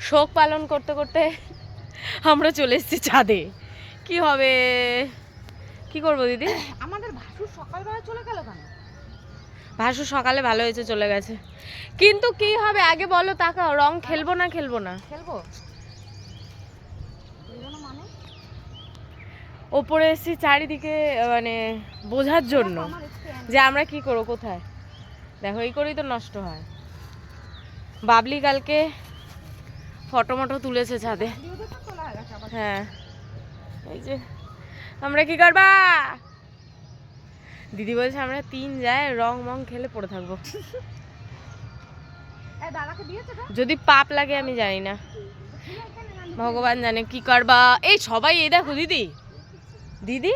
শোক পালন করতে করতে আমরা চলে এসেছি ছাদে। কি হবে, কি করবো দিদি? আমাদের ভাসুর সকালবেলা চলে গেল কেন? ভাসু সকালে ভালো হয়েছে চলে গেছে, কিন্তু কি হবে আগে বলো। তাকাও, রং খেলবো না খেলবো না? খেলবো। ওপরে এসেছি চারিদিকে মানে বোঝার জন্য যে আমরা কি করবো, কোথায়। দেখো এই করেই তো নষ্ট হয়। বাবলি কালকে ফটো মটো তুলেছে ছাদে। হ্যাঁ, এই যে আমরা কি করবা, দিদি বলছে আমরা 3 যায় রং মং খেলে পড়ে থাকবো। যদি পাপ লাগে আমি জানি না, ভগবান জানে কি করবা। এই সবাই এই দেখো দিদি, দিদি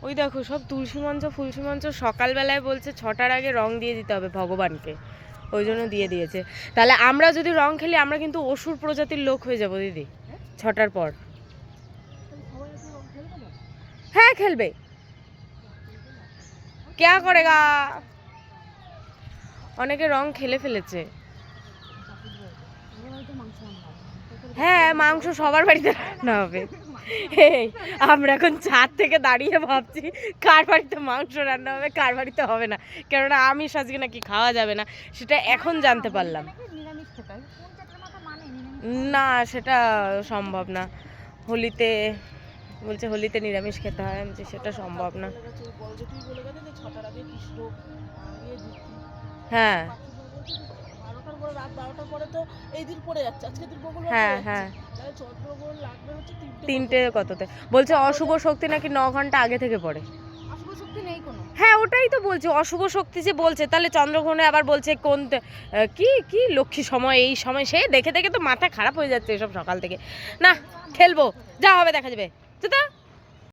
ওই দেখো সব তুলসী মঞ্চ ফুলসী মঞ্চ সকালবেলায় বলছে 6টার আগে রং দিয়ে দিতে হবে ভগবানকে, ওই জন্য দিয়ে দিয়েছে। তাহলে আমরা যদি রং খেলি আমরা কিন্তু অসুর প্রজাতির লোক হয়ে যাব দিদি 6টার পর। হ্যাঁ খেলবে, क्या করেগা। অনেকে রং খেলে ফেলেছে। হ্যাঁ মাংস সবার বাড়িতে রান্না হবে। আমরা এখন ছাদ থেকে দাঁড়িয়ে ভাবছি কার বাড়িতে মাংস রান্না হবে কার বাড়িতে হবে না, কেননা আমিষ আজকে নাকি খাওয়া যাবে না, সেটা এখন জানতে পারলাম। না সেটা সম্ভব না, হোলিতে বলছে হোলিতে নিরামিষ খেতে হয়, আমি সেটা সম্ভব না। হ্যাঁ হ্যাঁ হ্যাঁ 3টে কততে বলছে অশুভ শক্তি নাকি 9 ঘন্টা আগে থেকে পড়ে। হ্যাঁ ওটাই তো বলছি, অশুভ শক্তি যে বলছে, তাহলে চন্দ্রগ্রহণে আবার বলছে কোন কি কি লক্ষ্মী সময়, এই সময়, সে দেখে দেখে তো মাথা খারাপ হয়ে যাচ্ছে এসব সকাল থেকে। না খেলবো, যা হবে দেখা যাবে।